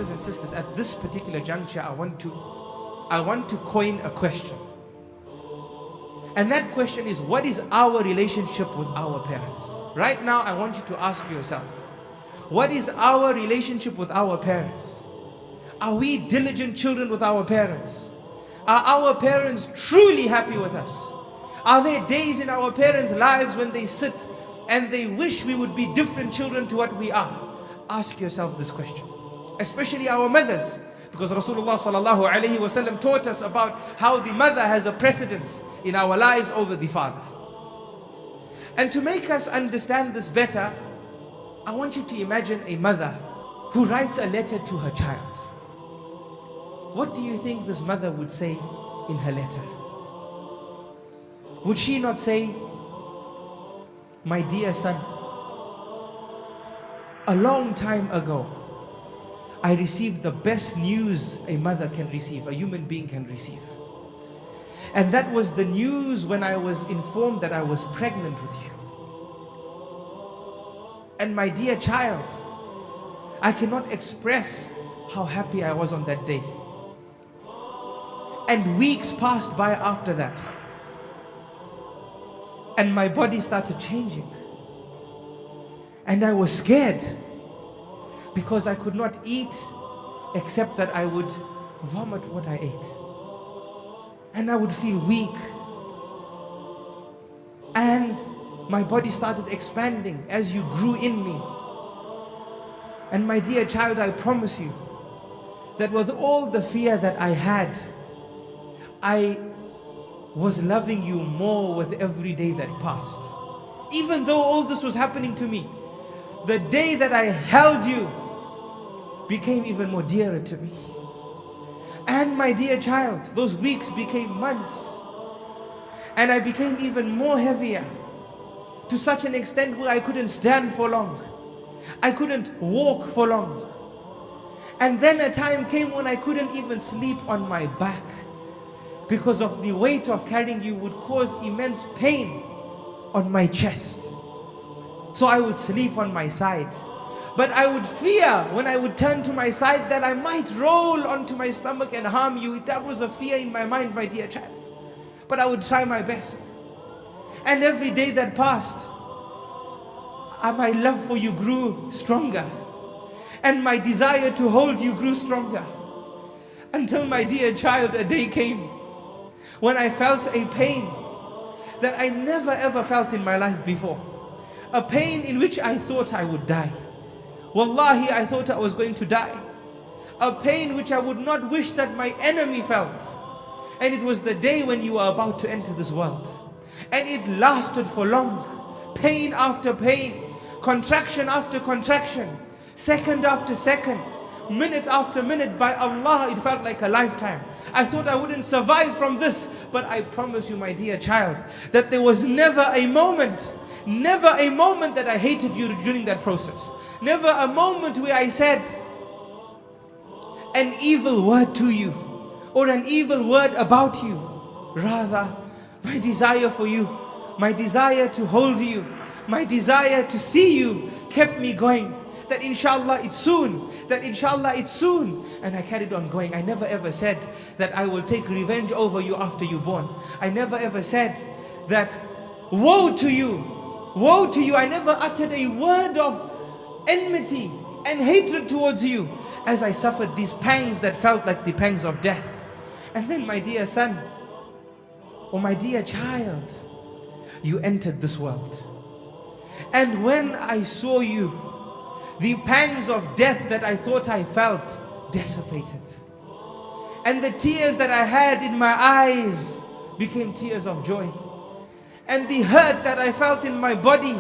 brothers and sisters, at this particular juncture, I want to coin a question. And that question is, what is our relationship with our parents? Right now, I want you to ask yourself, what is our relationship with our parents? Are we diligent children with our parents? Are our parents truly happy with us? Are there days in our parents' lives when they sit and they wish we would be different children to what we are? Ask yourself this question. Especially our mothers. Because Rasulullah sallallahu alayhi wa sallam taught us about how the mother has a precedence in our lives over the father. And to make us understand this better, I want you to imagine a mother who writes a letter to her child. What do you think this mother would say in her letter? Would she not say, "My dear son, a long time ago, I received the best news a mother can receive, a human being can receive. And that was the news when I was informed that I was pregnant with you. And my dear child, I cannot express how happy I was on that day." And weeks passed by after that. And my body started changing. And I was scared, because I could not eat except that I would vomit what I ate. And I would feel weak. And my body started expanding as you grew in me. And my dear child, I promise you that with all the fear that I had, I was loving you more with every day that passed. Even though all this was happening to me, the day that I held you became even more dearer to me. And my dear child, those weeks became months. And I became even more heavier, to such an extent where I couldn't stand for long. I couldn't walk for long. And then a time came when I couldn't even sleep on my back, because of the weight of carrying you would cause immense pain on my chest. So I would sleep on my side. But I would fear when I would turn to my side that I might roll onto my stomach and harm you. That was a fear in my mind, my dear child. But I would try my best. And every day that passed, my love for you grew stronger. And my desire to hold you grew stronger. Until, my dear child, a day came when I felt a pain that I never ever felt in my life before. A pain in which I thought I would die. Wallahi, I thought I was going to die. A pain which I would not wish that my enemy felt. And it was the day when you were about to enter this world. And it lasted for long. Pain after pain, contraction after contraction, second after second, minute after minute. By Allah, it felt like a lifetime. I thought I wouldn't survive from this. But I promise you, my dear child, that there was never a moment that I hated you during that process. Never a moment where I said an evil word to you or an evil word about you. Rather, my desire for you, my desire to hold you, my desire to see you kept me going. That inshallah it's soon, that inshallah it's soon. And I carried on going. I never ever said that I will take revenge over you after you're born. I never ever said that woe to you, woe to you. I never uttered a word of enmity and hatred towards you as I suffered these pangs that felt like the pangs of death. And then, my dear son, or my dear child, you entered this world. And when I saw you, the pangs of death that I thought I felt dissipated. And the tears that I had in my eyes became tears of joy. And the hurt that I felt in my body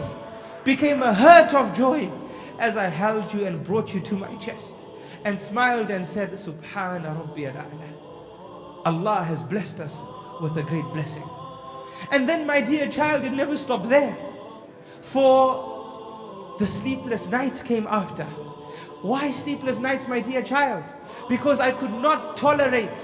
became a hurt of joy as I held you and brought you to my chest and smiled and said, Subhana Rabbi al-A'la. Allah has blessed us with a great blessing. And then, my dear child, it never stopped there. For the sleepless nights came after. Why sleepless nights, my dear child? Because I could not tolerate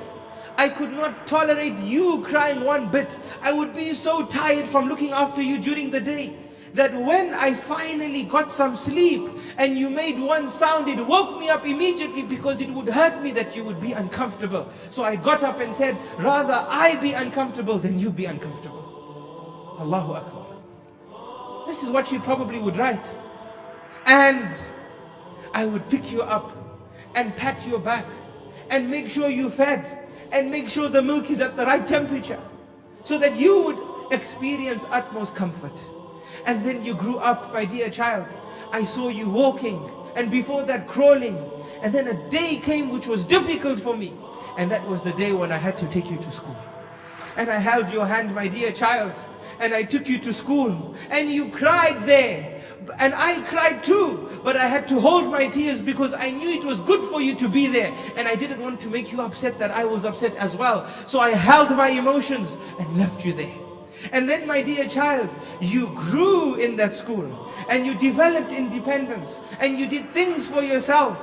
you crying one bit. I would be so tired from looking after you during the day. that when I finally got some sleep and you made one sound, it woke me up immediately because it would hurt me that you would be uncomfortable. So I got up and said, rather I be uncomfortable than you be uncomfortable. Allahu Akbar. This is what she probably would write. And I would pick you up and pat your back and make sure you fed and make sure the milk is at the right temperature so that you would experience utmost comfort. And then you grew up, my dear child. I saw you walking, and before that crawling. And then a day came which was difficult for me. And that was the day when I had to take you to school. And I held your hand, my dear child, and I took you to school. And you cried there. And I cried too. But I had to hold my tears because I knew it was good for you to be there. And I didn't want to make you upset that I was upset as well. So I held my emotions and left you there. And then, my dear child, you grew in that school and you developed independence and you did things for yourself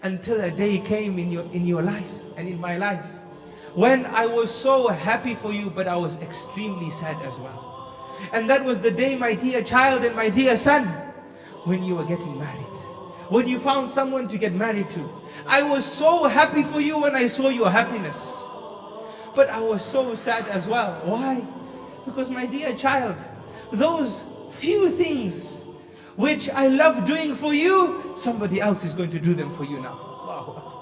until a day came in your life and in my life when I was so happy for you, but I was extremely sad as well. And that was the day, my dear child and my dear son, when you were getting married, when you found someone to get married to. I was so happy for you when I saw your happiness. But I was so sad as well. Why? Because, my dear child, those few things which I love doing for you, somebody else is going to do them for you now. Allahu Akbar.